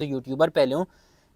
तो यूट्यूबर पहले हूँ,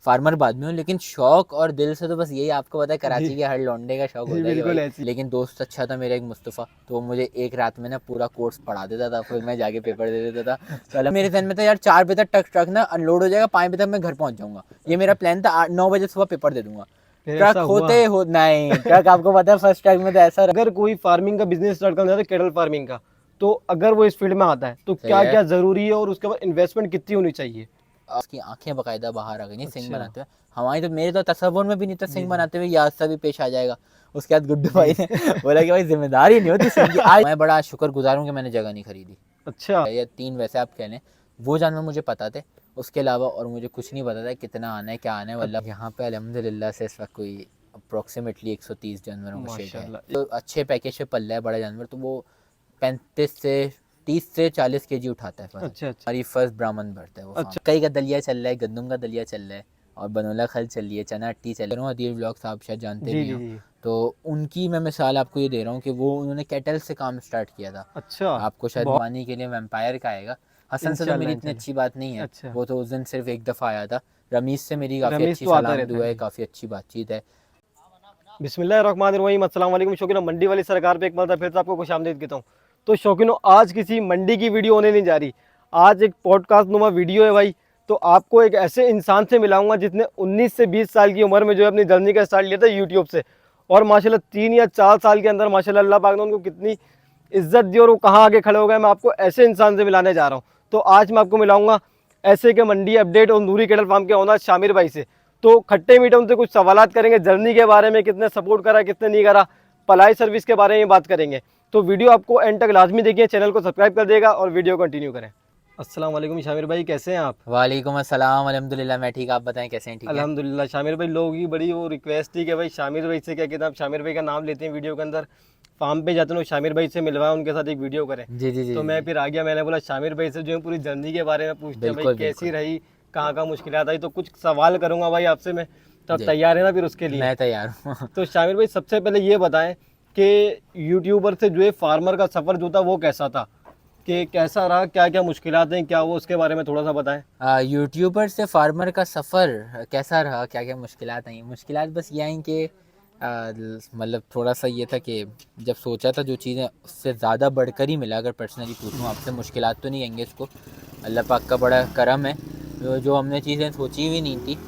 फार्मर बाद में हूँ, लेकिन शौक और दिल से तो बस यही आपको पता है कराची के हर लौंडे का शौक जी होता है कि बिल्कुल भाई। ऐसी। लेकिन दोस्त अच्छा था मेरा एक मुस्तफ़ा, तो वो मुझे एक रात में ना पूरा कोर्स पढ़ा देता था, फिर मैं जाके पेपर दे देता था। तो अलग मेरे जहन में था यार 4 बजे तक ट्रक ना अनलोड हो जाएगा, 5 बजे तक मैं घर पहुंच जाऊंगा। ये मेरा प्लान था, 9 बजे सुबह पेपर दे दूंगा। फिर ट्रक ऐसा हुआ? होते हो नहीं, ट्रक आपको पता है फर्स्ट ट्रक में तो ऐसा अगर कोई फार्मिंग का बिजनेस स्टार्ट करना चाहता है, कैटल फार्मिंग का, तो अगर वो इस फील्ड में आता है तो सही क्या है। क्या जरूरी है और उसके बाद इन्वेस्टमेंट कितनी होनी चाहिए? उसकी आंखें बकायदा बाहर आ गई नहीं सिंह अच्छा। बनाते हुए। हमारी तो मेरे तो तस्वुर में भी नहीं था जी सिंह जी बनाते हुए, ये हादसा भी पेश आ जाएगा। उसके बाद गुड्डू जी। भाई ने बोला कि भाई जिम्मेदारी नहीं होती सिंह की। आज मैं बड़ा शुक्रगुजार हूँ कि मैंने जगह नहीं खरीदी। अच्छा। या 3 वैसे आप कह लें, वो जानवर मुझे पता थे, उसके अलावा और मुझे कुछ नहीं पता था कितना आना है क्या आना है। मतलब यहाँ पे अल्हम्दुलिल्लाह से इस वक्त कोई अप्रोक्सीमेटली 130 जानवरों का शेड है। माशाल्लाह। तो अच्छे पैकेज पे पल रहा है बड़ा जानवर, तो वो 35 से 30 से 40 केजी उठाता है फसल। अच्छा अच्छा हमारी फर्स्ट ब्राह्मण भरता है वो फार्म। अच्छा। कई का दलिया चल रहा है, गंदम का दलिया चल रहा है, और बनोला खल चल रही है, चना अट्टी चल रही है। अदील ब्लॉग्स आप शायद जानते जी भी जी हो। जी। तो उनकी मैं मिसाल आपको ये दे रहा हूँ कि वो उन्होंने कैटल से काम स्टार्ट किया था। अच्छा। आपको शायद बहुत। पानी के लिए वैम्पायर का आएगा। हसन से तो मेरी इंशाल्लाह इतनी इंशाल्लाह। अच्छी बात नहीं है, अच्छा। वो तो उस दिन सिर्फ एक दफ़ा आया था। रमीज़ से मेरी काफ़ी रमेश अच्छी तो आता सलाम रहता दुआ है है, जी। काफ़ी अच्छी बातचीत है। बिस्मिल्लाहिर्रहमानिर्रहीम, अस्सलाम वालेकुम शौकीनों, मंडी वाली सरकार पे एक बार फिर से आपको खुशामदीद कहता हूँ। तो शौकीनों, आज किसी मंडी की वीडियो होने नहीं जा रही, आज एक पॉडकास्ट नुमा वीडियो है भाई। तो आपको एक ऐसे इंसान से मिलाऊंगा जिसने 19 से 20 साल की उम्र में जो है अपनी जर्नी का स्टार्ट लिया था यूट्यूब से, और माशाल्लाह 3 या 4 साल के अंदर माशाल्लाह अल्लाह पाक ने उनको कितनी इज्जत दी और वो कहाँ आगे खड़े हो गए। मैं आपको ऐसे इंसान से मिलाने जा रहा हूँ। तो आज मैं आपको मिलाऊंगा ऐसे के मंडी अपडेट और नूरी कैटल फार्म के ओनर शामिर भाई से। तो खट्टे मीठे उनसे कुछ सवालात करेंगे जर्नी के बारे में, कितने सपोर्ट करा कितने नहीं करा, पलाई सर्विस के बारे में बात करेंगे। तो वीडियो आपको एंड तक लाजमी देखिए, चैनल को सब्सक्राइब कर देगा और वीडियो कंटिन्यू करें। अस्सलाम वालेकुम शामिर भाई, कैसे हैं आप? वालेकुम अस्सलाम, अल्हम्दुलिल्लाह मैं ठीक, आप बताएं कैसे हैं? ठीक है। अल्हम्दुलिल्लाह। शामिर भाई, लोगों की बड़ी वो रिक्वेस्ट थी कि भाई शामिर भाई से क्या कहते हैं, आप शामिर भाई का नाम लेते हैं वीडियो के अंदर, फार्म पे जाते हैं शामिर भाई से मिलवाएं, उनके साथ एक वीडियो करें। जी जी जी तो मैं जी। फिर आ गया, मैंने बोला शामिर भाई से जो है पूरी जर्नी के बारे में पूछते हैं, भाई बिल्कुल कैसी बिल्कुल। रही, कहाँ कहाँ मुश्किलात आई। तो कुछ सवाल करूँगा भाई आपसे मैं, तो आप जी, तैयार है ना फिर उसके लिए? मैं तैयार हूँ। तो शामिर भाई, सबसे पहले ये बताएं कि यूट्यूबर से जो है फार्मर का सफ़र जो था वो कैसा था, कि कैसा रहा, क्या क्या मुश्किलात हैं, क्या वो उसके बारे में थोड़ा सा बताएं। यूट्यूबर से फार्मर का सफ़र कैसा रहा, क्या क्या मुश्किलात आई? मुश्किलात बस ये आई कि मतलब थोड़ा सा ये था कि जब सोचा था जो चीज़ें उससे ज़्यादा बढ़कर ही मिला। अगर पर्सनली पूछूँ आपसे, मुश्किलात तो नहीं आएंगे इसको, अल्लाह पाक का बड़ा करम है। जो हमने चीज़ें सोची हुई नहीं थी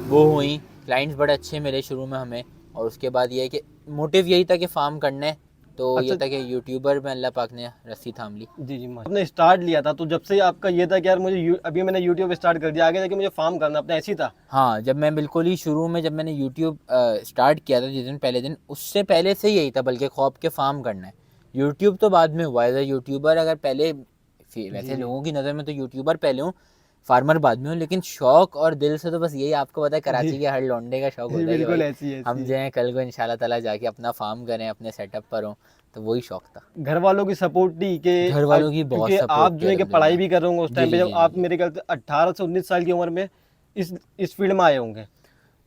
वो हुई। क्लाइंट्स बड़े अच्छे मिले शुरू में हमें, और उसके बाद ये है कि मोटिव यही था कि फ़ार्म करना है। तो ये अच्छा। था कि यूट्यूबर में अल्लाह पाक ने रस्सी थाम ली। जी जी, आपने स्टार्ट लिया था तो जब से आपका ये था कि यार मुझे अभी मैंने यूट्यूब स्टार्ट कर दिया, आगे जाके मुझे फार्म करना अपना, ऐसी था? हाँ, जब मैं बिल्कुल ही शुरू में जब मैंने यूट्यूब स्टार्ट किया था, जिस दिन पहले दिन, उससे पहले से यही था बल्कि ख्वाब के फार्म करना है। यूट्यूब तो बाद में हुआ है यूट्यूबर, अगर पहले जी वैसे जी लोगों की नज़र में तो यूट्यूबर पहले हूँ, फार्मर बाद में हूँ। लेकिन शौक और दिल से तो बस यही आपको पता है जी कराची के हर लौंडे का शौक जी होता है कि बिल्कुल भाई ऐसी हम ऐसी जो है। है कल को इंशाल्लाह ताला जाके अपना फार्म करें, अपने सेटअप पर हों। तो वही शौक था। घर वालों की सपोर्ट थी कि घर वालों की बहुत क्योंकि आप सपोर्ट थी जो है कि पढ़ाई अल्हम्दुलिल्लाह। भी कर रहे होंगे उस जी टाइम पे, जी जब जी जी आप जी। मेरे ख्याल से 18 से 19 साल की उम्र में इस फील्ड में आए होंगे।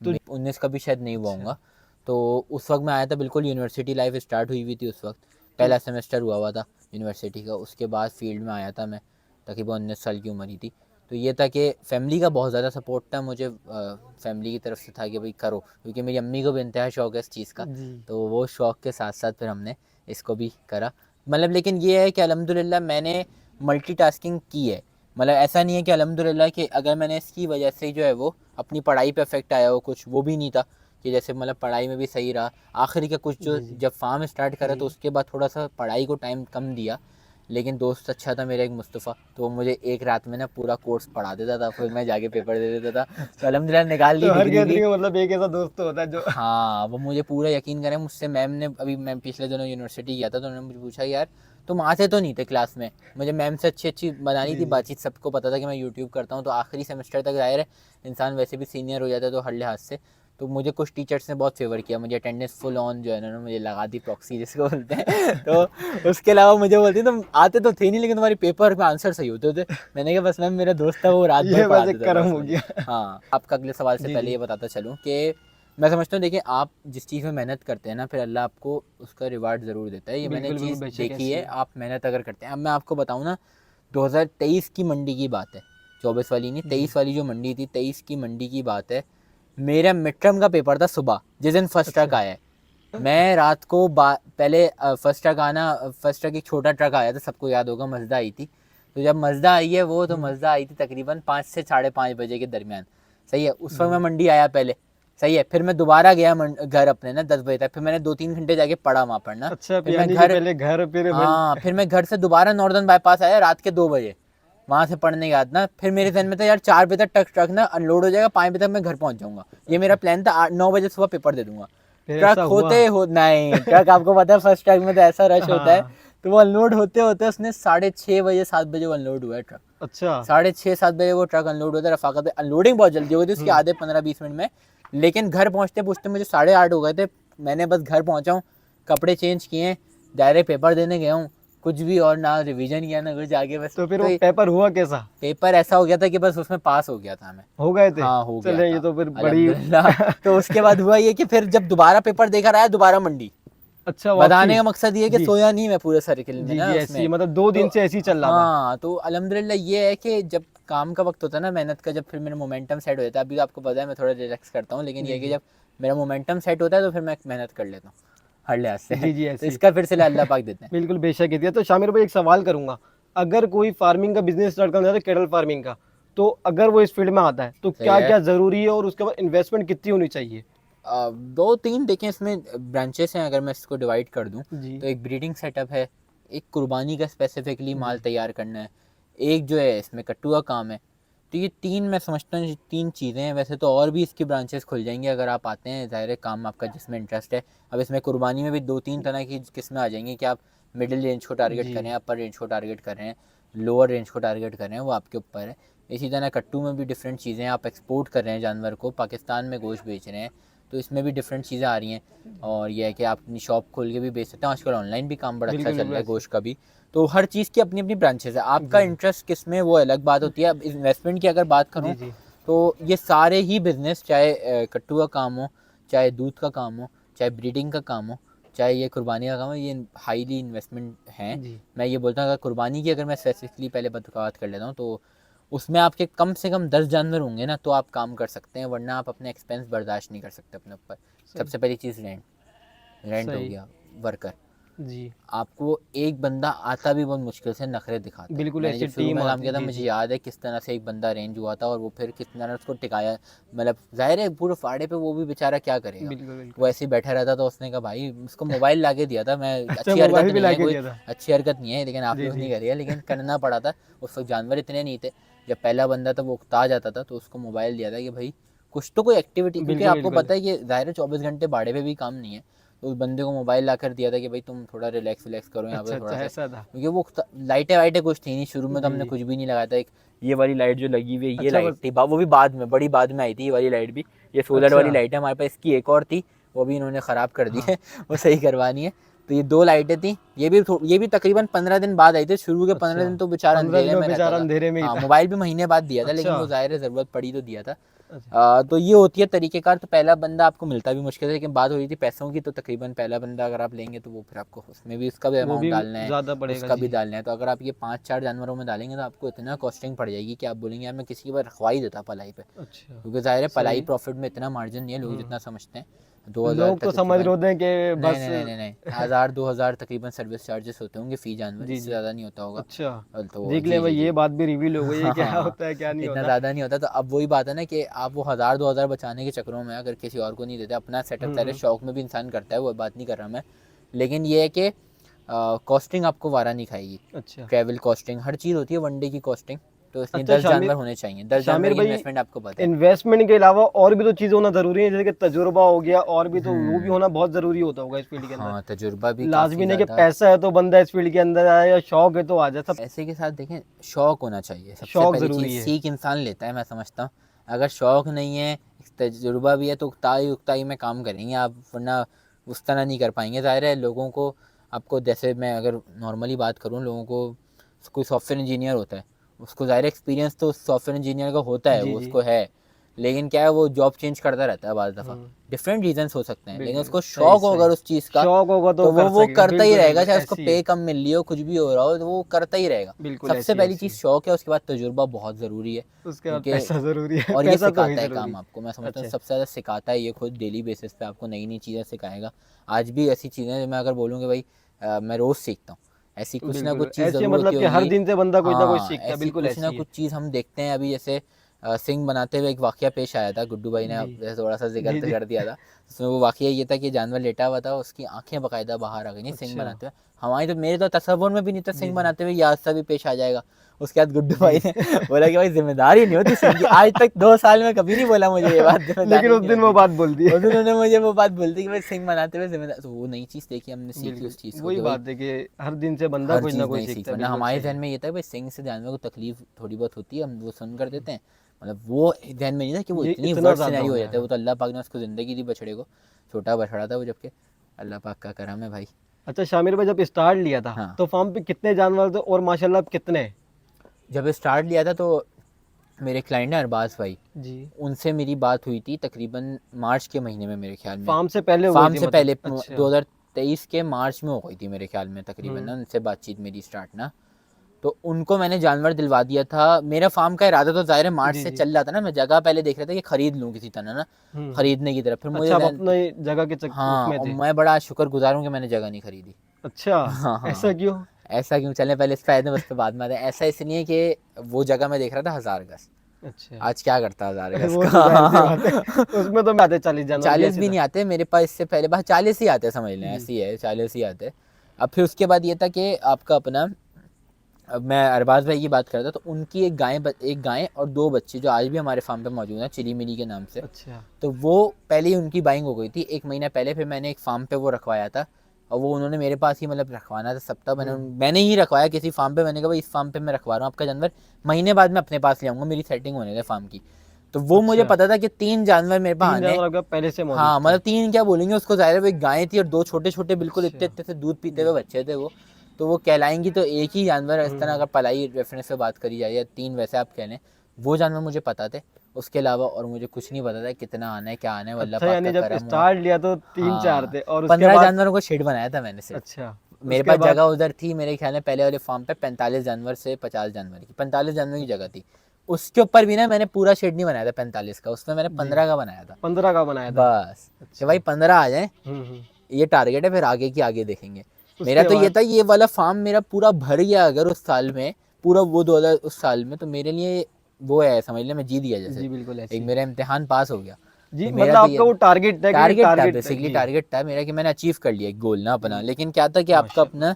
तो 19 का भी शायद नहीं हुआ अच्छा। होऊंगा। तो उस वक्त मैं आया था, बिल्कुल यूनिवर्सिटी लाइफ स्टार्ट हुई हुई थी उस वक्त। तो पहला सेमेस्टर हुआ था यूनिवर्सिटी का, उसके बाद फील्ड में आया था मैं, तकरीबन 19 साल की उम्र ही थी। तो ये था कि फैमिली का बहुत ज़्यादा सपोर्ट था मुझे, फैमिली की तरफ से था कि भाई करो, क्योंकि मेरी अम्मी को भी इंतहा शौक है इस चीज़ का। जी तो वो शौक के साथ साथ फिर हमने इसको भी करा। मतलब लेकिन ये है कि अल्हम्दुलिल्लाह मैंने मल्टीटास्किंग की है। मतलब ऐसा नहीं है कि अल्हम्दुलिल्लाह कि अगर मैंने इसकी वजह से जो है वो अपनी पढ़ाई पे इफेक्ट आया हो कुछ, वो भी नहीं था। कि जैसे मतलब पढ़ाई में भी सही रहा आखिरी का कुछ, जो जी जी जब फार्म स्टार्ट करा जी। तो उसके बाद थोड़ा सा पढ़ाई को टाइम कम दिया। लेकिन दोस्त अच्छा था मेरा एक मुस्तफ़ा, तो वो मुझे एक रात में ना पूरा कोर्स पढ़ा देता था, फिर मैं जाके पेपर दे देता था। तो अल्हम्दुलिल्लाह निकाल ली तो हर डिग्री भी। गैदरिंग में मतलब एक ऐसा दोस्त तो होता है जो हाँ, वो मुझे पूरा यकीन करें, मुझसे मैम ने, अभी मैं पिछले दिनों यूनिवर्सिटी गया था तो उन्होंने मुझे पूछा यार तुम आते तो नहीं थे क्लास में। मुझे मैम से अच्छी अच्छी बनानी जी थी जी बातचीत, सबको पता था कि मैं यूट्यूब करता हूँ। तो आखिरी सेमेस्टर तक ज़ाहिर है इंसान वैसे भी सीनियर हो जाता है तो हर लिहाज से। तो मुझे कुछ टीचर्स ने बहुत फेवर किया, मुझे अटेंडेंस फुल ऑन जो है उन्होंने मुझे लगा दी, प्रॉक्सी जिसको बोलते हैं। तो उसके अलावा मुझे बोलती तुम आते तो थे नहीं, लेकिन तुम्हारे पेपर में आंसर सही होते थे। मैंने कहा बस मैम मेरा दोस्त था वो रात भर ये पढ़ा वैसे देता था कर्म बस हो मुझे। गया। हाँ, आपका अगले सवाल से जी पहले जी ये बताता चलूँ कि मैं समझता हूँ, देखिए आप जिस चीज़ में मेहनत करते हैं ना, फिर अल्लाह आपको उसका रिवार्ड ज़रूर देता है। ये मैंने बिल्कुल बिल्कुल, चीज़ बेशक देखी ऐसी है, है। आप मेहनत अगर करते हैं। अब मैं आपको बताऊँ ना, 2023 की मंडी की बात है, 24 वाली नहीं, 23 वाली जो मंडी थी, 23 की मंडी की बात है। मेरा मिड टर्म का पेपर था सुबह, जिस दिन फर्स्ट ट्रक आया है। मैं रात को पहले फर्स्ट ट्रक एक छोटा ट्रक आया था, सबको याद होगा, मजदा आई थी। तो जब मजदा आई है वो, तो मजदा आई थी तकरीबन 5 से 5:30 बजे के दरमियान, सही है। उस वक्त मैं मंडी आया पहले, सही है। फिर मैं दोबारा गया घर अपने ना 10 बजे तक, फिर मैंने 2-3 घंटे जाके पढ़ा वहाँ पढ़ना। अच्छा, फिर मैं यानी कि घर, पहले घर फिर हाँ, फिर मैं घर से दोबारा नॉर्दर्न बाईपास आया रात के 2 बजे, वहाँ से पढ़ने गया था ना। फिर मेरे जहन में था यार 4 बजे तक ट्रक ना अनलोड हो जाएगा, 5 बजे तक मैं घर पहुँच जाऊँगा, ये मेरा प्लान था। 9 बजे सुबह पेपर दे दूंगा। फिर ट्रक ऐसा हुआ? होते हो नहीं, ट्रक आपको पता है फर्स्ट ट्रक में तो ऐसा रश होता है, हाँ। तो वो अनलोड होते होते उसने 6:30 बजे 7 बजे वो अनलोड हुआ है ट्रक। अच्छा। 6:30-7 बजे वो ट्रक अनलोड होता है रफाकत। अनलोडिंग बहुत जल्दी हो गई थी उसके आधे 15-20 मिनट में, लेकिन घर पहुँचते पहुँचते मुझे 8:30 हो गए थे। मैंने बस घर पहुँचा हूँ, कपड़े चेंज किए, डायरेक्ट पेपर देने गया हूँ, कुछ भी और ना रिवीजन किया ना कुछ आगे, बस। तो फिर तो वो पेपर हुआ कैसा? पेपर ऐसा हो गया था कि बस उसमें पास हो गया था मैं। हो गए थे? हाँ, हो गया चले, था ये तो फिर बड़ी अल्हम्दुलिल्लाह। तो उसके बाद हुआ ये कि फिर जब दोबारा पेपर देकर आया, दोबारा मंडी। अच्छा, बताने वापसी। का मकसद ये है कि जी सोया नहीं मैं पूरे सर्किल में जी ना जी, उसमें। ऐसी मतलब 2 दिन तो से ऐसे ही चल रहा था। हाँ, तो अल्हम्दुलिल्लाह ये है कि जब काम का वक्त होता है ना, मेहनत का, जब फिर मेरा मोमेंटम सेट हो जाता है। अभी तो आपको पता है मैं थोड़ा रिलैक्स करता हूँ, लेकिन ये है कि जब मेरा मोमेंटम सेट होता है तो फिर मैं मेहनत कर लेता हूँ हर लिहाज से। जी जी, तो ऐसी इसका फिर सिला अल्लाह पाक देते हैं। बिल्कुल बेशक है। तो शामिर भाई, एक सवाल करूंगा, अगर कोई फार्मिंग का बिजनेस स्टार्ट करना चाहता है, कैटल फार्मिंग का, तो अगर वो इस फील्ड में आता है तो सही क्या है। क्या जरूरी है और उसके बाद इन्वेस्टमेंट कितनी होनी चाहिए? 2-3 देखें इसमें ब्रांचेस हैं, अगर मैं इसको डिवाइड कर दूं जी तो एक ब्रीडिंग सेटअप है, एक कुर्बानी का स्पेसिफिकली माल जी तैयार करना है, एक जो है इसमें कट्टू का काम है। तो ये 3 मैं समझता हूँ 3 चीज़ें हैं। वैसे तो और भी इसकी ब्रांचेस खुल जाएंगी अगर आप आते हैं, ज़ाहिर है काम आपका जिसमें इंटरेस्ट है। अब इसमें कुर्बानी में भी 2-3 तरह की किस्में आ जाएंगी कि आप मिडिल रेंज को टारगेट जी कर रहे हैं, अपर रेंज को टारगेट कर रहे हैं, लोअर रेंज को टारगेट कर रहे हैं, वो आपके ऊपर है। इसी तरह कट्टू में भी डिफरेंट चीज़ें हैं, आप एक्सपोर्ट कर रहे हैं जानवर को, पाकिस्तान में गोश्त बेच रहे हैं, तो इसमें भी डिफरेंट चीज़ें आ रही हैं। और यह है कि आप अपनी शॉप खोल के भी बेच सकते हैं, आजकल ऑनलाइन भी काम बड़ा अच्छा बिल्कुल चल बिल्कुल रहा है ऐसे। गोश्त का भी। तो हर चीज़ की अपनी अपनी ब्रांचेस है, आपका जी इंटरेस्ट किस में वो अलग बात होती है। अब इन्वेस्टमेंट की अगर बात जी करूँ जी तो ये सारे ही बिज़नेस, चाहे कट्टू का काम हो, चाहे दूध का काम हो, चाहे ब्रीडिंग का काम हो, चाहे ये कुर्बानी का काम हो, ये हाईली इन्वेस्टमेंट हैं। जी मैं ये बोलता हूँ अगर कुर्बानी की अगर मैं स्पेसिफिकली पहले बात कर लेता हूँ, तो उसमें आपके कम से कम 10 जानवर होंगे ना तो आप काम कर सकते हैं, वरना आप अपने एक्सपेंस बर्दाश्त नहीं कर सकते अपने ऊपर। सही सबसे पहली चीज़ रेंट हो सही। गया, वर्कर। जी आपको एक बंदा आता भी बहुत मुश्किल से, नखरे दिखाता है। बिल्कुल, मैंने ऐसी जब शुरू टीम में काम आती किया था, जी मुझे जी। याद है किस तरह से एक बंदा अरेंज हुआ था, और वो फिर किस तरह उसको टिकाया। मतलब ज़ाहिर है पूरे फाड़े पे वो भी बेचारा क्या करेगा, बिल्कुल वो बिल्कुल। ऐसे ही बैठा रहता। तो उसने कहा भाई उसको मोबाइल ला के दिया था मैं, अच्छा, अच्छी हरकत मोबाइल भी नहीं है, लाके कोई दिया था? अच्छी हरकत नहीं है, लेकिन आप जी लोग जी नहीं करिए, लेकिन करना पड़ा था। उस वक्त जानवर इतने नहीं थे। जब पहला बंदा था वो उकता जाता था, तो उसको मोबाइल दिया था कि भाई कुछ तो कोई एक्टिविटी, क्योंकि बिल्कुल आपको बिल्कुल। पता है कि ज़ाहिर है 24 घंटे बाड़े पे भी काम नहीं है। तो उस बंदे को मोबाइल ला कर दिया था कि भाई तुम थोड़ा रिलैक्स करो यहाँ पे अच्छा थोड़ा अच्छा, सा, ऐसा था। क्योंकि वो लाइटें वाइटें कुछ थी नहीं शुरू में, तो जी हमने जी। कुछ भी नहीं लगाया था। एक ये वाली लाइट जो लगी हुई है, ये अच्छा लाइट बस। थी, वो भी बाद में, बड़ी बाद में आई थी ये वाली लाइट भी। ये सोलर अच्छा। वाली लाइट है हमारे पास, इसकी एक और थी, वो भी इन्होंने ख़राब कर दी हाँ। है, वो सही करवानी है। तो ये 2 लाइटें थी, ये भी तकरीबन 15 दिन बाद आई थी। शुरू के 15 अच्छा, दिन तो बेचारा 15 अंधेरे दिन में में रहता बेचारा था। अंधेरे में ही हाँ, था। मोबाइल भी महीने बाद दिया था, लेकिन अच्छा वो ज़ाहिर है ज़रूरत पड़ी तो दिया था। अच्छा। तो ये होती है तरीक़ेकार। तो पहला बंदा आपको मिलता भी मुश्किल है, लेकिन बात हो रही थी पैसों की, तो तकरीबन पहला बंदा अगर आप लेंगे तो वो फिर आपको उसमें भी उसका भी वो अमाउंट भी डालना है, ज़्यादा पड़ेगा उसका भी जी। डालना है। तो अगर आप ये 5-4 जानवरों में डालेंगे तो आपको इतना कॉस्टिंग पड़ जाएगी कि आप बोलेंगे यार मैं किसी की बार रखवा ही देता पलाई पे, अच्छा। क्योंकि ज़ाहिर है पलाई सही। प्रॉफिट में इतना मार्जिन नहीं है लोग हम्म। जितना समझते हैं। 2000 लोग तो समझ रहे तकरीबन, होते हैं कि नहीं बस। नहीं नहीं नहीं नहीं 1000-2000 तकरीबन सर्विस चार्जेस होते होंगे फ़ी जानवर, जी इससे जी। ज़्यादा नहीं होता होगा। अच्छा, तो देख जी लें भाई, जी ये जी। बात भी रिवील हो गई है, हाँ क्या हाँ, होता है क्या नहीं इतना होता। ज़्यादा नहीं होता। तो अब वही बात है ना कि आप वो 1000-2000 बचाने के चक्करों में अगर किसी और को नहीं देते, अपना सेटअप सारे हम्म। शौक में भी इंसान करता है, वो बात नहीं कर रहा मैं, लेकिन ये है कि कॉस्टिंग आपको वारा नहीं खाएगी। अच्छा ट्रैवल कॉस्टिंग, हर चीज़ होती है वन डे की कॉस्टिंग। तो इसलिए अच्छा। 10 जानवर होने चाहिए, 10 जानवर शामिर की भाई, इन्वेस्टमेंट आपको पता है। इन्वेस्टमेंट के अलावा और भी तो चीज़ होना ज़रूरी है, जैसे कि तजुर्बा हो गया, और भी तो वो भी हम्म, होना बहुत ज़रूरी होता होगा इस फील्ड के अंदर। हाँ, तजुर्बा भी काफ़ी लाजमी नहीं कि ज़्यादा। पैसा है तो बंदा इस फील्ड के अंदर आए, या शौक है तो आ जाए, सब ऐसे के साथ देखें, शौक़ होना चाहिए सबसे शौक पहली चीज़। ज़रूरी है। सीख इंसान लेता है, मैं समझता हूँ। अगर शौक़ नहीं है, तजुर्बा भी है, तो उकताई में काम करेंगे आप, वरना उस तरह नहीं कर पाएंगे। ज़ाहिर है लोगों को, आपको जैसे मैं अगर नॉर्मली बात करूँ, लोगों को, कोई सॉफ्टवेयर इंजीनियर होता है, उसको ज़ाहिर एक्सपीरियंस तो सॉफ्टवेयर इंजीनियर का होता है, जी वो जी। उसको है। लेकिन क्या है वो जॉब चेंज करता रहता है बाद दफ़ा, हम्म, डिफरेंट रीजंस हो सकते हैं, लेकिन बिल्कुल उसको सही शौक हो सही। अगर उस चीज़ का शौक होगा तो तो कर वो सकेगा, करता ही बिल्कुल रहेगा, बिल्कुल चाहे उसको ऐसी पे है, कम मिल रही हो, कुछ भी हो रहा हो, तो वो करता ही रहेगा। बिल्कुल सबसे ऐसी पहली ऐसी चीज़ है। शौक है, उसके बाद तजुर्बा बहुत ज़रूरी है, उसके बाद क्योंकि पैसा ज़रूरी है, और ये पैसा तो ही सिखाता है ज़रूरी काम है। आपको, मैं समझता हूँ अच्छा, सबसे ज़्यादा सिखाता है ये खुद डेली बेसिस पे आपको नई नई चीज़ें सिखाएगा। आज भी ऐसी चीज़ें हैं, मैं अगर बोलूँ कि भाई मैं रोज़ सीखता हूँ, ऐसी कुछ ना बिल्कुल, कुछ चीज़ ऐसी है ज़रूर होती मतलब कि हर होगी। दिन से बंदा कुछ ना कुछ हाँ, सीखता है, ऐसी बिल्कुल कुछ ना ऐसी है। कुछ चीज़ हम देखते हैं। अभी जैसे सिंग बनाते हुए एक वाक़या पेश आया था, गुड्डू भाई ने जी, जैसे थोड़ा-सा ज़िक्र जी, तो जी। कर दिया था। उसमें वो वाक़या ये था कि जानवर लेटा हुआ था, उसकी आँखें बाकायदा बाहर आ गई नहीं सिंग अच्छा, बनाते हुए। हमारी तो मेरे तो तसव्वुर में भी नहीं था जी, सिंग जी, बनाते हुए ये हादसा भी पेश आ जाएगा। उसके बाद गुड्डू जी। भाई ने बोला कि भाई ज़िम्मेदारी नहीं होती सिंग की। आज तक 2 साल में कभी नहीं बोला मुझे ये बात लेकिन ज़िम्मेदारी उस नहीं दिन वो होती। बात बोल दी उस दिन है। उन्होंने मुझे वो बात बोल दी कि भाई सिंग बनाते हुए ज़िम्मेदार, तो वो नई चीज़ देखी हमने, सीखी बिल्कुल, उस चीज़ को वही कि भाई बात है कि हर दिन से बंदा हर कुछ ना चीज़ कुछ नहीं सीख, सीखता है, वरना बिल्कुल हमारे सही ज़हन है। में ये था कि भाई सिंग से जानवर को तकलीफ थोड़ी बहुत होती है, हम वो सुन कर देते हैं। मतलब वो ध्यान में नहीं था कि वो ये इतनी इतना वर्स्ट ज़्यादा सिनेरियो हो हो जाता है। जाएगा। वो तो अल्लाह पाक ने उसको ज़िंदगी दी बछड़े को, छोटा बछड़ा था वो, जबकि अल्लाह पाक का करम है भाई। अच्छा शामिर भाई, जब स्टार्ट लिया था, हाँ, तो फार्म पे कितने जानवर थे और माशाल्लाह अब कितने हैं? जब स्टार्ट लिया था तो मेरे क्लाइंट हैं अरबाज़ भाई, जी, उनसे मेरी बात हुई थी तकरीबन मार्च के महीने में मेरे ख़्याल में। फार्म से पहले हो गई फार्म थी से मतलब? पहले अच्छा। 2023 के मार्च में हो गई थी मेरे ख़्याल में तकरीबन हुँ, ना उनसे बातचीत मेरी स्टार्ट ना। तो उनको मैंने जानवर दिलवा दिया था। मेरा फार्म का इरादा तो ज़ाहिर है मार्च जी, से जी। चल रहा था ना, मैं जगह पहले देख रहा था कि ख़रीद लूँ किसी तरह ना, हुँ, हुँ। ख़रीदने की तरफ। फिर मुझे अच्छा आप अपनी जगह के चक हाँ, उसमें और थे। मैं बड़ा शुक्रगुज़ार हूँ कि मैंने जगह नहीं खरीदी। अच्छा, हाँ, ऐसा हाँ। क्यों? ऐसा क्यों, चलें पहले इस पे आए थे, उस पे बाद में आते हैं। ऐसा इसलिए कि वो जगह मैं देख रहा था 1000 गज़। अच्छा। आज क्या करता 1000 गज़ वो तो ज़ाहिर-सी बात है। का? उसमें तो मैं आते 40 जानवर भी 40 ऐसे भी था। नहीं आते मेरे पास, इससे पहले बस 40 ही आते, समझ लें जी। ऐसी है, 40 ही आते। अब फिर उसके बाद ये था कि आपका अपना, अब मैं अरबाज़ भाई की बात कर रहा था, तो उनकी एक गाय और 2 बच्चे जो आज भी हमारे फार्म पे मौजूद हैं, चिली मिली के नाम से। अच्छा। तो वो पहले ही उनकी बाइंग हो गई थी 1 महीना पहले। फिर मैंने एक फार्म पे वो रखवाया था, और वो उन्होंने मेरे पास ही मतलब रखवाना था सब था, हुँ, मैंने ही रखवाया किसी फार्म पे। मैंने कहा भाई इस फार्म पे मैं रखवा रहा हूँ आपका जानवर, महीने बाद मैं अपने पास ले आऊँगा, मेरी सेटिंग होने दे फार्म की। तो वो मुझे अच्छा। पता था कि 3 जानवर मेरे पास 3 आने। जानवर आपके पास पहले से मौजूद हाँ, थे। मतलब 3 क्या बोलेंगे उसको, ज़ाहिर है वो एक गाय थी और 2 छोटे-छोटे बिल्कुल अच्छा। इतने-इतने से दूध पीते हुए जी। बच्चे थे वो। तो वो कहलाएँगी तो एक ही जानवर है, इस हुँ, तरह हुँ। अगर पलाई रेफ़रेंस से बात करी जाए, या 3 वैसे आप कह लें। वो जानवर मुझे पता थे, उसके अलावा और मुझे कुछ नहीं पता था कितना आना है, क्या आना है, वो अल्लाह अच्छा पाक यानी का जब करम हुआ। स्टार्ट लिया तो 3-4 हाँ, थे और उसके 15 बाद जानवरों का शेड बनाया था मैंने सिर्फ़। अच्छा, मेरे उसके पास बाद जगह उधर थी मेरे ख़्याल में पहले वाले फार्म पे 45 जानवर से 50 जानवर की, 45 जानवर की जगह अच्छा। थी। उसके ऊपर भी ना मैंने पूरा शेड नहीं बनाया था 45 का, उसमें मैंने जी, 15 का बनाया था। 15 का बनाया था। बस, कि भाई अच्छा। 15 आ जाएँ, हुँ, हुँ। ये टारगेट है, फिर आगे की आगे देखेंगे। मेरा उसके तो ये बाद था ये वाला फार्म मेरा पूरा भर गया अगर उस साल में, पूरा वो 2000 उस साल में, तो मेरे लिए वो है, समझ लें मैं जीत गया जैसे। जी, बिल्कुल एक ऐसी है। मेरा इम्तिहान पास हो गया। जी, तो मेरा मतलब तो आपका ये वो टारगेट था कि टारगेट था, टारगेट तक बेसिकली जी। टारगेट था मेरा कि मैंने अचीव कर लिया एक गोल ना अपना। जी, लेकिन क्या था कि आपका माशाल्लाह। अपना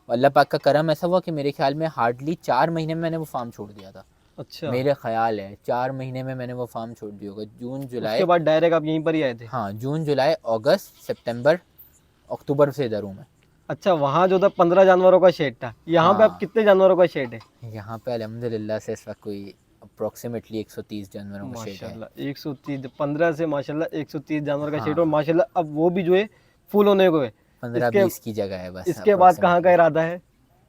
अल्लाह पाक का करम ऐसा हुआ कि मेरे ख्याल में हार्डली 4 महीने में मैंने वो फार्म छोड़ दिया था। अच्छा, मेरे ख़्याल है 4 महीने में मैंने वो फार्म छोड़ दिया होगा। जून, उसके जुलाई, बाद डायरेक्ट आप यहीं पर ही आए थे? हाँ, जून, जुलाई, अगस्त, सितंबर, अक्टूबर से इधर हूँ मैं। अच्छा, वहाँ जो था 15 जानवरों का शेड था, यहाँ पे अब हाँ, कितने जानवरों का शेड है? यहाँ पे अल्हम्दुलिल्लाह से इस वक्त कोई अप्रॉक्सीमेटली 130 जानवरों का शेड है। माशाल्लाह 130 15 से माशाल्लाह 130 जानवर का शेड और हाँ, माशाल्लाह अब वो भी जो है फुल होने को है। इसके 15-20 की जगह है बस इसके बाद कहाँ का अप्रॉक्सीमेटली। इरादा है?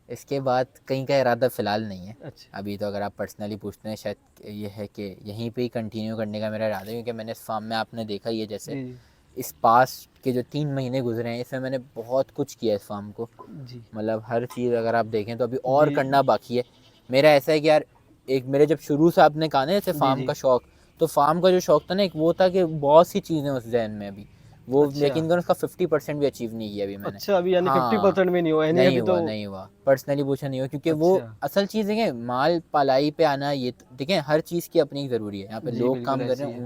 इसके बाद कहीं का इरादा फ़िलहाल नहीं है। अच्छा, अभी तो अगर आप पर्सनली पूछते हैं, शायद ये है कि यहीं पे ही कंटिन्यू करने का मेरा इरादा है, क्योंकि मैंने इस फार्म में, आपने देखा ही है जैसे, जी, जी, इस पास्ट के जो 3 महीने गुज़रे हैं इसमें मैंने बहुत कुछ किया इस फार्म को। जी, मतलब हर चीज़ अगर आप देखें तो अभी और जी, करना बाकी है। मेरा ऐसा है कि यार, एक मेरे जब शुरू से आपने कहा ना जैसे जी, फ़ार्म जी, का शौक, तो फ़ार्म का जो शौक था ना, एक वो था कि बहुत सी चीज़ें उस ज़हन में अभी, वो अच्छा, लेकिन उसका 50% भी अचीव नहीं किया अभी मैंने। अच्छा अभी यानी हाँ, 50% में नहीं हुआ यानी नहीं अभी तो हुआ, नहीं हुआ। पर्सनली पूछा नहीं हुआ, क्योंकि वो अच्छा, असल चीज़ है, माल पलाई पे आना, ये देखें हर चीज़ की अपनी एक ज़रूरी है। यहाँ पे जी, लोग बिल्कुल काम कर रहे ऐसी हैं, है,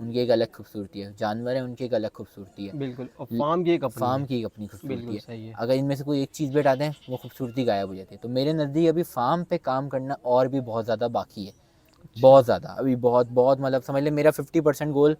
उनकी एक अलग खूबसूरती है, जानवर हैं उनकी एक अलग खूबसूरती है, बिल्कुल और फार्म की एक अपनी फार्म है, की एक अपनी खूबसूरती बिल्कुल है। सही है, अगर इनमें से कोई एक चीज़ भी हटाते हैं वो खूबसूरती गायब हो जाती है। तो मेरे नज़दीक अभी फार्म पे काम करना और भी बहुत ज़्यादा बाकी है, अच्छा, बहुत ज़्यादा, अभी बहुत बहुत, मतलब समझ लें मेरा 50% गोल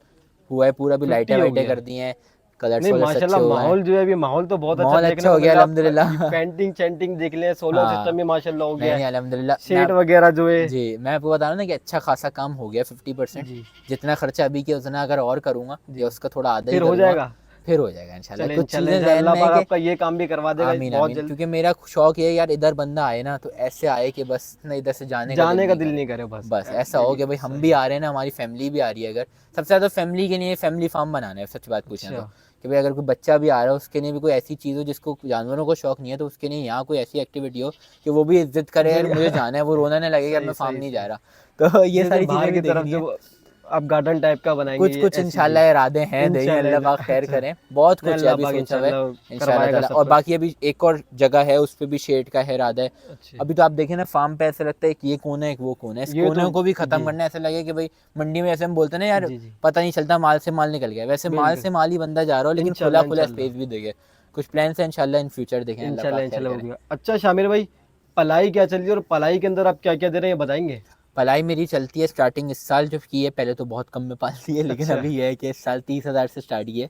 हुआ है पूरा। अभी 50 लाइटें हो वाइटें गया। कर दी हैं, कलर्स नहीं वलर्स अच्छे माशाल्लाह हुए हैं, माहौल जो है अभी माहौल तो बहुत अच्छा माहौल देखने अच्छा को हो मिल गया रहा है आप अल्हम्दुलिल्लाह। ये पेंटिंग चेंटिंग देख लें सोलर सिस्टम हाँ, भी माशाल्लाह हो नहीं गया नहीं है अल्हम्दुलिल्लाह, शेड वगैरह जो है जी, मैं आपको बता रहा हूँ ना कि अच्छा खासा काम हो गया 50%। जी जितना खर्चा अभी किया उतना अगर और करूँगा या जी उसका थोड़ा आधा ही फिर हो करूँगा, जाएगा फिर हो जाएगा इंशाल्लाह। चले कुछ इंशाल्लाह चीज़ें जहन अल्लाह में पाक है कि आपका ये काम भी करवा देगा आमीन बहुत आमीन, जल्द। क्योंकि मेरा शौक ये है यार इधर बंदा आए ना तो ऐसे आए कि बस ना इधर से जाने का जाने का नहीं दिल करे। नहीं करे बस। बस ऐसा हो कि भाई हम सही। भी आ रहे हैं ना, हमारी फैमिली भी आ रही है। अगर सबसे ज़्यादा फैमिली के लिए फैमिली फार्म बनाना है, सच बात पूछना तो, अच्छा कि भाई अगर कोई बच्चा भी आ रहा है उसके लिए भी कोई ऐसी चीज़ हो जिसको जानवरों को शौक नहीं है, तो उसके लिए यहाँ कोई ऐसी एक्टिविटी हो कि वो भी इज्जत करे यार मुझे जाना है, वो रोना नहीं लगेगा यार सही मैं फार्म सही नहीं सही। जा रहा। तो ये जैसे सारी बाहर चीज़ें भी की तरफ देखनी है। जो आप गार्डन टाइप का बनाएंगे कुछ ये कुछ ऐसी चीज। इंशाल्लाह इरादे हैं, दही इंशाल्लाह अल्लाह पाक खैर अच्छा। करें, बहुत नहीं कुछ है अल्लाह अभी पाक सोचा हुआ है इंशाल्लाह इंशाल्लाह करवाएगा ताला। सब और कुछ। बाकी अभी एक और जगह है उस पे भी शेड का है इरादा है। अच्छे अभी तो आप देखें ना फार्म पे ऐसा लगता है एक ये कोना है एक वो कोना है, इस ये तो कोने को भी खत्म जी करना है। ऐसा लगे कि भाई मंडी में ऐसे हम बोलते हैं ना यार जी जी पता नहीं चलता माल से माल निकल गया, वैसे माल बिल्कुल से माल ही बंदा जा रहा हो, लेकिन खुला इंशाल्लाह खुला इंशाल्लाह स्पेस भी देखे। कुछ प्लान्स हैं इंशाल्लाह इन फ्यूचर, देखें अल्लाह इंशाल्लाह पाक खैर इंशाल्लाह करें। होगा। अच्छा शामिर भाई, पलाई क्या चल रही है और पलाई के अंदर आप क्या क्या दे रहे हैं ये बताएंगे? पलाई मेरी चलती है स्टार्टिंग इस साल जो की है, पहले तो बहुत कम में पालती है लेकिन अच्छा अभी ये है कि इस साल 30,000 से स्टार्ट की है।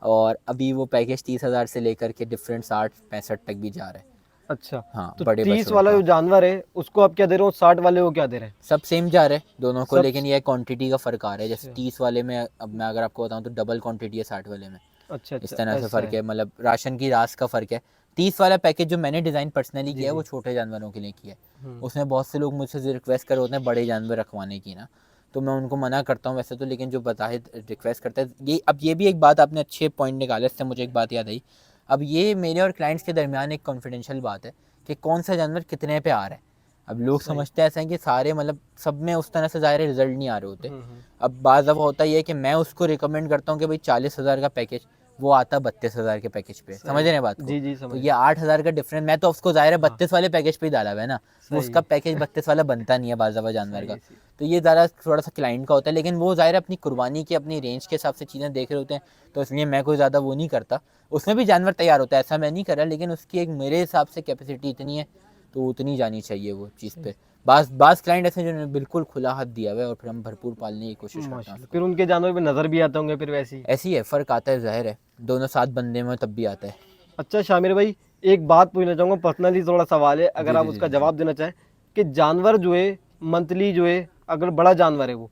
और अभी वो पैकेज 30,000 से लेकर के डिफरेंट 60-65 तक भी जा रहा है। अच्छा। हाँ तो बड़े 30 बछड़ों वाला जो का जानवर है उसको आप क्या दे रहे हो, 60 वाले को क्या दे रहे हैं? सब सेम जा रहा है दोनों को, सब लेकिन ये क्वांटिटी का फ़र्क आ रहा है। जैसे अच्छा 30 वाले में अब मैं अगर आपको बताऊँ तो डबल क्वांटिटी है 60 वाले में। अच्छा इस अच्छा तरह से ऐसा फ़र्क है। है, मतलब राशन की रास का फ़र्क है। 30 वाला पैकेज जो मैंने डिज़ाइन पर्सनली जी किया है जी वो छोटे जानवरों के लिए किया है। हम्म उसमें बहुत से लोग मुझसे रिक्वेस्ट कर होते हैं बड़े जानवर रखवाने की ना, तो मैं उनको मना करता हूँ वैसे तो, लेकिन जो बताहिद रिक्वेस्ट करते हैं ये, अब ये भी एक बात आपने अच्छे पॉइंट निकाले, इससे मुझे एक बात याद आई। अब ये मेरे और क्लाइंट्स के दरमियान एक कॉन्फिडेंशियल बात है कि कौन सा जानवर कितने पे आ रहा है। अब लोग सही समझते हैं ऐसा है कि सारे मतलब सब में उस तरह से ज़ाहिर है रिजल्ट नहीं आ रहे होते। हम्म। अब बाज़ दफ़ा होता ही है कि मैं उसको रिकमेंड करता हूँ कि भाई 40,000 का पैकेज, वो आता 32,000 के पैकेज पे, समझ सही रहे हैं बात को। जी जी तो समझ ये गया। 8,000 का डिफरेंस, मैं तो उसको ज़ाहिर है हाँ 32 वाले पैकेज पे ही डाला हुआ है ना, वो सही उसका पैकेज 32 वाला बनता नहीं है बाज़ दफ़ा जानवर सही का। है सही। तो ये ज़्यादा थोड़ा सा क्लाइंट का होता है, लेकिन वो ज़ाहिर है अपनी कुर्बानी की अपनी रेंज के हिसाब से चीज़ें देख रहे होते हैं, तो इसलिए मैं कोई ज़्यादा वो नहीं करता। उसमें भी जानवर तैयार होता है, ऐसा मैं नहीं कर रहा, लेकिन उसकी एक मेरे हिसाब से कैपेसिटी इतनी है तो उतनी जानी चाहिए वो चीज़ पे। बाज़ बाज़ क्लाइंट ऐसे जिन्होंने बिल्कुल खुला हाथ दिया हुआ है और फिर हम भरपूर पालने की कोशिश करते हैं माशाल्लाह उसको। फिर उनके जानवर पे नज़र भी आते होंगे फिर वैसे ही। ऐसी है, फ़र्क आता है ज़ाहिर है, दोनों साथ बंदे में तब भी आता है। अच्छा शामिर भाई, एक बात पूछना चाहूँगा, पर्सनली थोड़ा सवाल है, जी अगर आप जी जी उसका जी जी। जवाब देना चाहें कि जानवर जो है मंथली जो है, अगर बड़ा जानवर है वो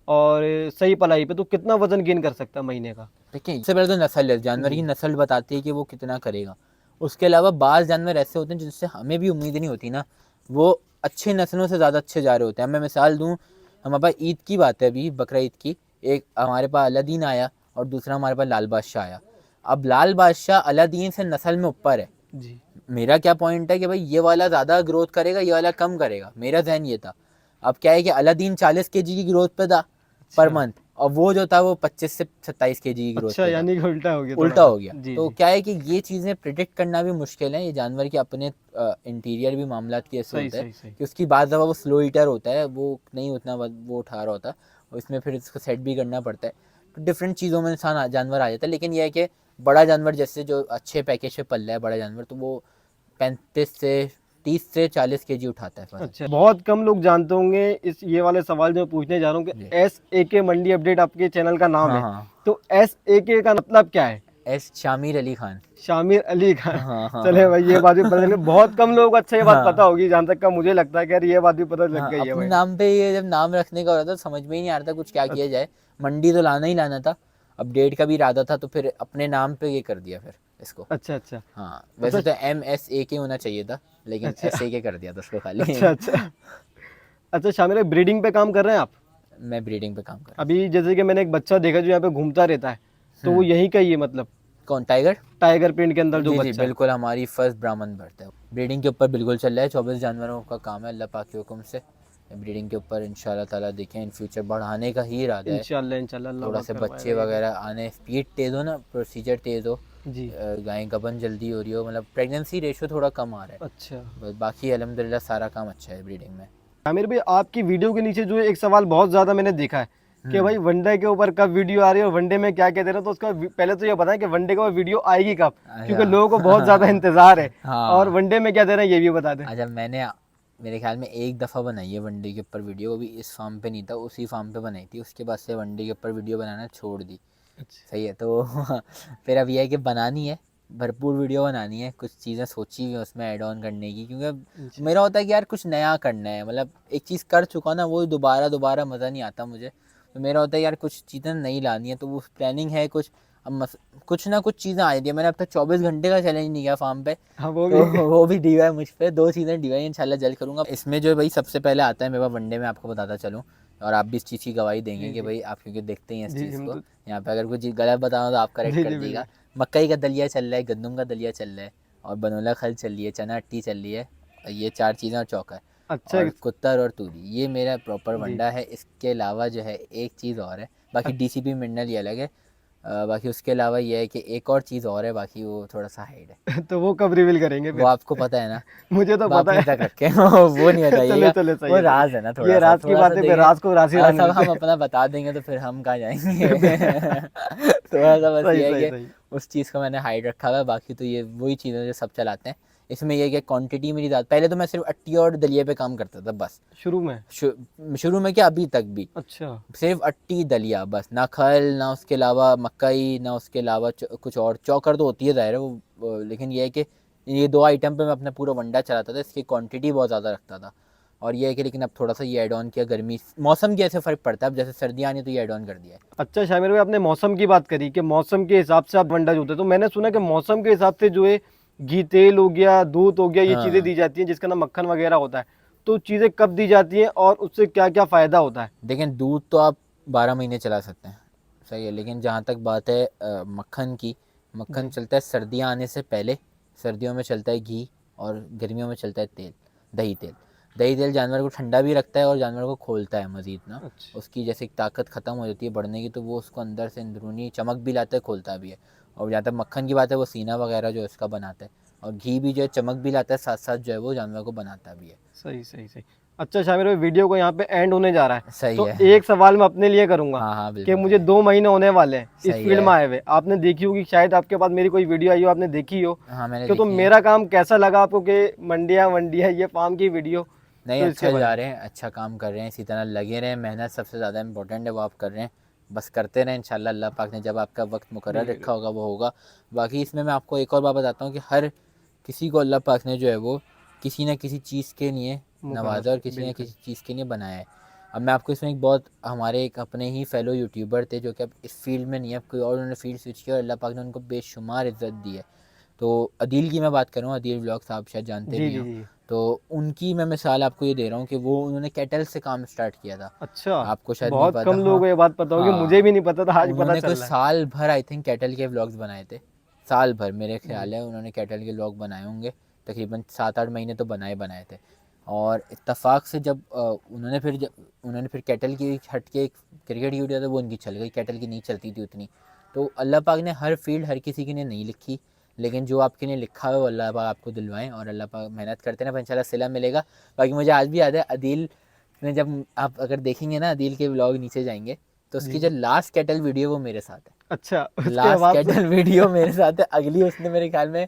और सही पलाई पे, तो कितना वजन गेन कर सकता है महीने का? देखिए सबसे पहले तो नस्ल है, जानवर की जी नस्ल बताती है कि वो कितना करेगा। उसके अलावा बाज़ जानवर ऐसे होते हैं जिनसे हमें भी उम्मीद नहीं होती ना, वो अच्छे नस्लों से ज़्यादा अच्छे जा रहे होते हैं। मैं मिसाल दूँ, हमारे पास ईद की बात है अभी, बकरा ईद की, एक हमारे पास अलादीन आया और दूसरा हमारे पास लाल बादशाह आया। अब लाल बादशाह अलादीन से नस्ल में ऊपर है। जी मेरा क्या पॉइंट है कि भाई ये वाला ज़्यादा ग्रोथ करेगा, ये वाला कम करेगा, मेरा जहन ये था। अब क्या है कि अलादीन 40 केजी की ग्रोथ पे था पर अच्छा मंथ, और वो जो था वो 25 से 27 केजी की ग्रोथ अच्छा, पे था। यानी कि उल्टा हो गया थोड़ा उल्टा सा। हो गया। जी तो जी क्या है कि ये चीज़ें प्रिडिक्ट करना भी मुश्किल है, ये जानवर के अपने इंटीरियर भी मामलात की ऐसे सही होता है सही सही कि उसकी बाज़ दफ़ा वो स्लो ईटर होता है, वो नहीं उतना वो उठा रहा होता, और इसमें फिर इसको सेट भी करना पड़ता है। तो डिफरेंट चीज़ों में जानवर आ जाता है। लेकिन यह है कि बड़ा जानवर जैसे जो अच्छे पैकेज पे पल रहा है बड़ा जानवर, तो वो 35 से 30 से 40 केजी उठाता है फ़र्क। अच्छा, बहुत कम लोग जानते होंगे इस ये वाले सवाल जो मैं पूछने जा रहा हूँ जी। कि SAK मंडी अपडेट आपके चैनल का नाम हाँ है, हाँ। तो SAK का मतलब क्या है? एस शामिर अली खान। शामिर अली खान। हाँ हाँ चले हाँ। भाई, ये बात भी पता चली, बहुत कम लोगों को अच्छा ये बात पता हाँ होगी, जहाँ तक का मुझे लगता है कि यार ये बात भी पता लग हाँ, गई है अपने भाई। नाम पे ये जब नाम रखने का हो रहा था समझ में ही नहीं आ रहा था कुछ क्या किया जाए। मंडी तो लाना ही लाना था, अपडेट का भी इरादा था, तो फिर अपने नाम पे ये कर दिया फिर इसको। अच्छा अच्छा हाँ अच्छा वैसे तो MSAK होना चाहिए था, लेकिन अच्छा SAK कर दिया था उसको खाली। अच्छा अच्छा अच्छा शामिर भाई, ब्रीडिंग पे काम कर रहे हैं आप? मैं ब्रीडिंग पे काम कर रहा अभी जैसे कि मैंने एक बच्चा देखा जो यहाँ पे घूमता रहता है, तो वो हूँ। यहीं का ही है मतलब कौन, टाइगर? टाइगर प्रिंट के अंदर जो जी जी बच्चा है? बिल्कुल, हमारी फर्स्ट ब्राह्मण बर्थ है। ब्रीडिंग के ऊपर बिल्कुल चल रहा है, 24 जानवरों का काम है अल्लाह पाक के हुक्म से। ब्रीडिंग के ऊपर इंशाल्लाह ताला देखें इन फ्यूचर बढ़ाने का ही इरादा है। इंशाल्लाह इंशाल्लाह अल्लाह थोड़ा पाक से करवाएगा बच्चे ये भी। वगैरह आने, स्पीड तेज़ हो ना, प्रोसीजर तेज़ हो, जी गाय गबन जल्दी हो रही हो, मतलब प्रेगनेंसी रेशो थोड़ा कम आ रहा है। अच्छा बस बाकी अल्हम्दुलिल्लाह सारा काम अच्छा है ब्रीडिंग में। आमिर भाई, आपकी वीडियो के नीचे जो है एक सवाल बहुत ज़्यादा मैंने देखा है कि भाई वनडे के ऊपर कब वीडियो आ रही है और वनडे में क्या कहते रहे, तो उसका पहले तो ये बताएं कि वनडे के ऊपर वीडियो आएगी कब, क्योंकि लोगों को बहुत ज़्यादा इंतज़ार है, और हाँ वनडे में क्या दे रहे हैं ये भी बता दें। अच्छा, मैंने मेरे ख्याल में एक दफ़ा बनाई है वनडे के ऊपर वीडियो, वो भी इस फार्म पे नहीं था, उसी फार्म पे बनाई थी। उसके बाद से वनडे के ऊपर वीडियो बनाना छोड़ दी। अच्छा सही है, तो फिर अब यह है कि बनानी है, भरपूर वीडियो बनानी है, कुछ चीज़ें सोची हुई हैं उसमें ऐड ऑन करने की, क्योंकि मेरा होता है कि यार कुछ नया करना है, मतलब एक चीज़ कर चुका ना वो दोबारा दोबारा मज़ा नहीं आता मुझे। तो मेरा होता है यार कुछ चीज़ें नई लानी है, तो वो प्लानिंग है कुछ अब कुछ ना कुछ चीज़ें आ जाती है। मैंने अब तक 24 घंटे का चैलेंज नहीं किया फार्म पे, हाँ वो तो भी वो भी डी हुआ है मुझ पे। 2 चीज़ें डी हुई हैं, इंशाल्लाह जल्द करूँगा। इसमें जो भाई सबसे पहले आता है मेरे पास वनडे में, आपको बताता चलूँ, और आप भी इस चीज़ की गवाही देंगे जी कि जी भाई आप क्योंकि देखते ही हैं इस जी चीज़ हम को। तो यहाँ पे अगर कुछ चीज़ गलत बताऊँ तो आप करेक्ट जी कर जी दीजिएगा। बिल्कुल। मकई का दलिया चल रहा है, गंदम का दलिया चल रहा है, और बनोला खल चल रही है, चना अट्टी चल रही है, ये 4 चीज़ें और चौका है, अच्छा और कुत्तर और तूरी, ये मेरा प्रॉपर जी वंडा है। इसके अलावा जो है एक चीज़ और है, बाकी अच्छा। डीसीपी मिनरल ये अलग है। बाकी उसके अलावा ये है कि एक और चीज़ और है, बाकी वो थोड़ा सा हाइड है। तो वो कब रिवील करेंगे वो फिर? आपको पता है ना, मुझे तो वो पता अपने तक है। रखे वो नहीं चलो बताइएगा, चलो वो सही राज है। है ना, ये राज की थोड़ा सा बात है, फिर देखिए। राज को राशि अगर रहने सब हम देते अपना बता देंगे तो फिर हम कहाँ जाएंगे थोड़ा सा बस सही ये है सही कि सही। उस चीज़ को मैंने हाइड रखा हुआ है। बाकी तो ये वही चीज़ें जो सब चलाते हैं। इसमें ये है कि क्वांटिटी मेरी ज़्यादा, पहले तो मैं सिर्फ अट्टी और दलिये पे काम करता था बस। शुरू में? शुरू में क्या, अभी तक भी अच्छा सिर्फ अट्टी दलिया बस, ना खल, ना उसके अलावा मकई, ना उसके अलावा कुछ और। चौकर तो होती है ज़ाहिर है लेकिन ये है कि ये 2 आइटम पे मैं अपना पूरा वंडा चलाता था। इसकी क्वांटिटी बहुत ज़्यादा रखता था, और ये है कि लेकिन अब थोड़ा सा ये ऐड ऑन किया। गर्मी मौसम की ऐसे फ़र्क पड़ता है, अब जैसे सर्दियाँ आनी तो ये ऐड ऑन कर दिया है। अच्छा शामिर भाई, आपने मौसम की बात करी कि मौसम के हिसाब से आप वंडा जोते, तो मैंने सुना कि मौसम के हिसाब से जो है घी, तेल हो गया, दूध हो गया, ये चीज़ें हाँ, दी जाती हैं जिसका नाम मक्खन वगैरह होता है। तो चीज़ें कब दी जाती हैं और उससे क्या क्या फ़ायदा होता है? देखें दूध तो आप 12 महीने चला सकते हैं, सही है, लेकिन जहाँ तक बात है मक्खन की, मक्खन जी चलता है सर्दियाँ आने से पहले। सर्दियों में चलता है घी, और गर्मियों में चलता है तेल, दही तेल। दही तेल जानवर को ठंडा भी रखता है और जानवर को खोलता है मज़ीद ना। अच्छा उसकी जैसे ताकत ख़त्म हो जाती है बढ़ने की, तो वो उसको अंदर से अंदरूनी चमक भी लाता है, खोलता भी है। और जहाँ तक मक्खन की बात है, वो सीना वगैरह जो है उसका बनाता है, और घी भी जो है चमक भी लाता है, साथ साथ जो है वो जानवर को बनाता भी है। सही सही सही। अच्छा शामिर भाई, वीडियो को यहाँ पे एंड होने जा रहा है, सही तो है। एक सवाल मैं अपने लिए करूँगा हाँ हाँ कि बिल्कुल मुझे करें। 2 महीने होने वाले हैं इस सही फील्ड है। में आए हुए। आपने देखी होगी शायद, आपके पास मेरी कोई वीडियो आई हो, आपने देखी हो। हाँ मैंने तो देखी है। मेरा काम कैसा लगा आपको कि मंडिया वंडिया ये फार्म की वीडियो? नहीं, तो इसके अच्छा बारे जा में रहे हैं, अच्छा काम कर रहे हैं, इसी तरह लगे रहें। मेहनत सबसे ज़्यादा इंपॉर्टेंट है, वो आप कर रहे हैं, बस करते रहें। इंशाल्लाह अल्लाह पाक ने जब आपका वक्त मुकर्रर बिल्कुल रखा होगा वो होगा। बाकी इसमें मैं आपको एक और बात बताता हूँ कि हर किसी को अल्लाह पाक ने जो है वो किसी न किसी चीज़ के लिए मुकर्रर नवाजा, और किसी न बिल्कुल। किसी चीज़ के लिए बनाया है। अब मैं आपको इसमें एक बहुत, हमारे एक अपने ही फेलो यूट्यूबर थे जो कि अब इस फील्ड में नहीं है, अब कोई और, उन्होंने फील्ड स्विच किया और अल्लाह पाक ने उनको बेशुमार इज़्ज़त दी है। तो अदील की मैं बात करूँ, अदील व्लॉग्स आप शायद जानते जी भी जी हों। जी। तो उनकी मैं मिसाल आपको ये दे रहा हूँ कि वो, उन्होंने कैटल से काम स्टार्ट किया था। अच्छा, आपको शायद नहीं बहुत पता, कम लोगों हाँ। को ये बात पता होगी, मुझे हाँ, भी नहीं पता था, आज पता उन्होंने चल कोई रहा है। साल भर आई थिंक कैटल के व्लॉग्स बनाए थे। साल भर मेरे जी ख्याल है उन्होंने कैटल के व्लॉग बनाए होंगे, तकरीबन 7-8 महीने तो बनाए बनाए थे। और इत्तेफाक से जब उन्होंने फिर कैटल की हट के एक क्रिकेट की वीडियो था, वो उनकी चल गई, कैटल की नहीं चलती थी उतनी। तो अल्लाह पाक ने हर फील्ड हर किसी के लिए नहीं लिखी, लेकिन जो आपके लिए लिखा है वो अल्लाह पाक आपको दिलवाएं, और अल्लाह पाक मेहनत करते ना, इंशाल्लाह सिला मिलेगा। बाकी मुझे आज भी याद है अदील ने, जब आप अगर देखेंगे ना अदील के व्लॉग नीचे जाएंगे, तो जी उसकी जो जी। लास्ट कैटल वीडियो वो मेरे साथ है। अच्छा उसके लास्ट बाद से कैटल वीडियो मेरे साथ है। अगली उसने मेरे ख्याल में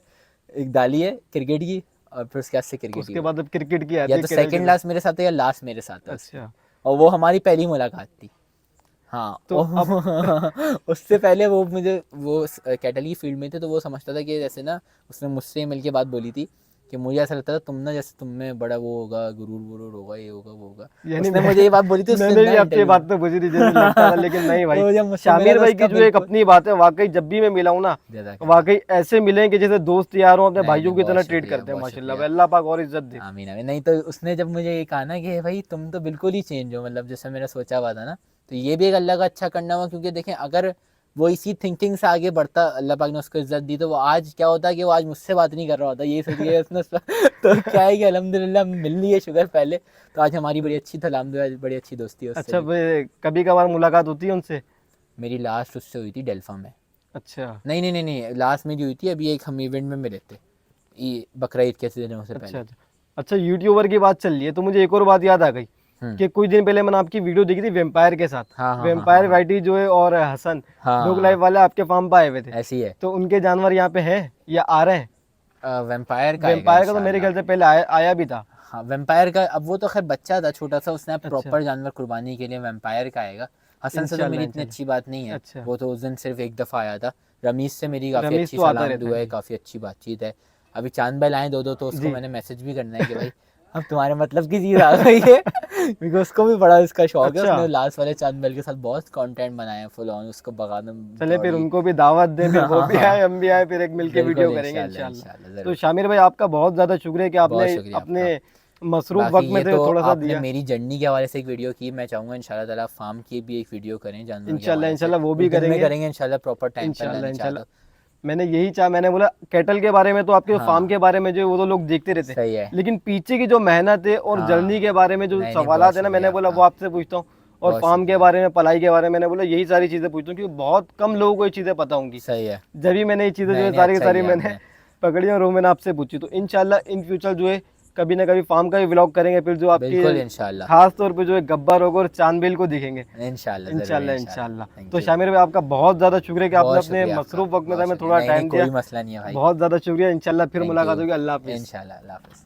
एक डाली है क्रिकेट की, और फिर उसके बाद से क्रिकेट की उसके हुई। बाद अब क्रिकेट की या आती है तो केरल के सेकंड साथ। लास्ट मेरे साथ है या लास्ट मेरे साथ है उसकी। अच्छा और वो हमारी पहली मुलाकात थी। हाँ तो अब उससे पहले वो मुझे, वो कैटल की फील्ड में थे, तो वो समझता था कि जैसे ना, उसने मुझसे मिल के बात बोली थी कि मुझे ऐसा लगता था तुम ना, जैसे तुम में बड़ा वो होगा, गुरूर वुरूर होगा, ये होगा वो होगा। यानी उसने मुझे ये बात बोली थी उस दिन मैंने भी ना आपसे ये इंटरव्यू में बात तो बुझी थी जैसे लगता था, लेकिन नहीं भाई। वो जब मुझसे मिला शामिर तो भाई की उसका जो एक बिल्कुल, अपनी बात है, वाकई जब भी मैं मिला हूं ना, जज़ाकल्लाह। वाकई ऐसे मिले कि जैसे दोस्त यार हो, अपने नहीं नहीं, भाइयों की बहुत तरह ट्रीट शुक्रिया, करते हैं। बहुत माशाल्लाह शुक्रिया। भाई, अल्लाह पाक और इज्जत दे। आमीन आमीन। नहीं तो उसने जब मुझे ये कहा ना कि भाई तुम तो बिल्कुल ही चेंज हो, मतलब जैसे मेरा सोचा हुआ था ना, तो ये भी एक अल्लाह का अच्छा करना हुआ। क्योंकि देखें, अगर वो इसी थिंकिंग से आगे बढ़ता, अल्लाह पाक ने उसको इज्जत दी, तो वो आज क्या होता कि वो आज मुझसे बात नहीं कर रहा होता, यही सोच के उसने तो क्या है कि अल्हम्दुलिल्लाह मिल ली है, शुगर पहले। तो आज हमारी बड़ी अच्छी अल्हम्दुलिल्लाह बड़ी अच्छी दोस्ती है उससे अच्छा भी। भाई, कभी कभार मुलाकात होती है उनसे? मेरी लास्ट उससे हुई थी डेल्फा में। अच्छा नहीं नहीं नहीं नहीं, लास्ट मेरी हुई थी अभी, एक हम इवेंट में मिले थे, ये बकरा ईद के दिनों से अच्छा पहले। अच्छा। अच्छा यूट्यूबर की बात चल रही है तो मुझे एक और बात याद आ गई हम्म। कि कुछ दिन पहले मैंने आपकी वीडियो देखी थी वेम्पायर के साथ। हाँ हाँ हाँ हाँ वेम्पायर हाँ वाइटी जो है और हसन डॉग लाइफ हाँ, वाले आपके फार्म पर आए हुए थे, ऐसी है। तो उनके जानवर यहाँ पे है या आ रहे हैं? वैम्पायर का आएगा वेम्पायर का तो मेरे इंशाल्लाह। ख्याल से पहले आया भी था। हाँ वैम्पायर का, अब वो तो खैर बच्चा था छोटा सा, उसने अब अच्छा प्रॉपर जानवर कुर्बानी के लिए वैम्पायर का आएगा। हसन से तो इंशाल्लाह मेरी इतनी इंशाल्लाह। अच्छी बात नहीं है, अच्छा वो तो उस दिन सिर्फ एक दफ़ा आया था। रमीज़ से मेरी काफ़ी रमीज अच्छी तो आता सलाम रहता है दुआ है, जी। काफ़ी अच्छी बातचीत है। अभी चांद भाई लाएँ दो तो उसको जी मैंने मैसेज भी करना है कि भाई अब तुम्हारे मतलब की चीज आ गई है क्योंकि उसको भी बड़ा इसका शौक है। अच्छा। उसने लास्ट वाले चंद बेल के साथ बहुत कंटेंट बनाए हैं फुल ऑन, उसको बगाना चले फिर दौड़ी। उनको भी दावत दें, फिर वो भी हाँ, आए हम भी आए, फिर एक मिलके बिल्कुल वीडियो करेंगे इंशाल्लाह इंशाल्लाह। इंशाल्लाह तो जरूर। शामिर भाई आपका बहुत ज़्यादा शुक्रिया कि बहुत आपने शुक्रिया अपने आपका। मसरूफ बाकी वक्त में ये से तो थोड़ा सा आपने दिया। मेरी जर्नी के हवाले से एक वीडियो की, मैं चाहूँगा इंशाल्लाह ताला फार्म की भी एक वीडियो करें जानवरों के इंशाल्लाह हवाले से। इंशाल्लाह वो भी दिन में करेंगे। करेंगे इंशाल्लाह, प्रॉपर टाइम पर इंशाल्लाह लंच चाह इंशाल्लाह तो। मैंने यही चाहा, मैंने बोला कैटल के बारे में तो आपके फार्म हाँ के बारे में जो वो तो लोग देखते रहते, सही है। लेकिन पीछे की जो मेहनत है और जर्नी के हाँ बारे में जो नहीं नहीं, बहुत सवालात है ना, मैंने शुक्रिया बोला वो आपका, आपसे पूछता हूँ। और बहुत फार्म के शुक्रिया। बारे में, पलाई के बारे में, मैंने बोला यही सारी चीज़ें पूछता हूँ क्योंकि बहुत कम लोगों को ये चीज़ें पता होंगी। सही है। जब भी मैंने ये चीज़ें जो नहीं है नहीं, सारी की अच्छा सारी किया मैंने आपने। पकड़ी और वो मैंने आपसे पूछी। तो इंशाल्लाह इन फ्यूचर जो है कभी ना कभी फार्म का भी व्लॉग करेंगे, फिर जो आपके बिल्कुल इंशाल्लाह खास तौर पे जो है गब्बर होगा और चांदबिल को दिखेंगे इंशाल्लाह जरूर इंशाल्लाह इंशाल्लाह। इंशाल्लाह। थैंक तो यू। शामिर भाई आपका बहुत ज़्यादा शुक्रिया कि आपने बहुत अपने शुक्रिया आपका, मसरूफ वक्त में बहुत हमें शुक्रिया। थोड़ा नहीं नहीं, टाइम दिया। कोई मसला नहीं है भाई। बहुत ज़्यादा शुक्रिया, इंशाल्लाह फिर थैंक मुलाकात यू। होगी। अल्लाह हाफिज़। इंशाल्लाह, अल्लाह हाफ़िज़।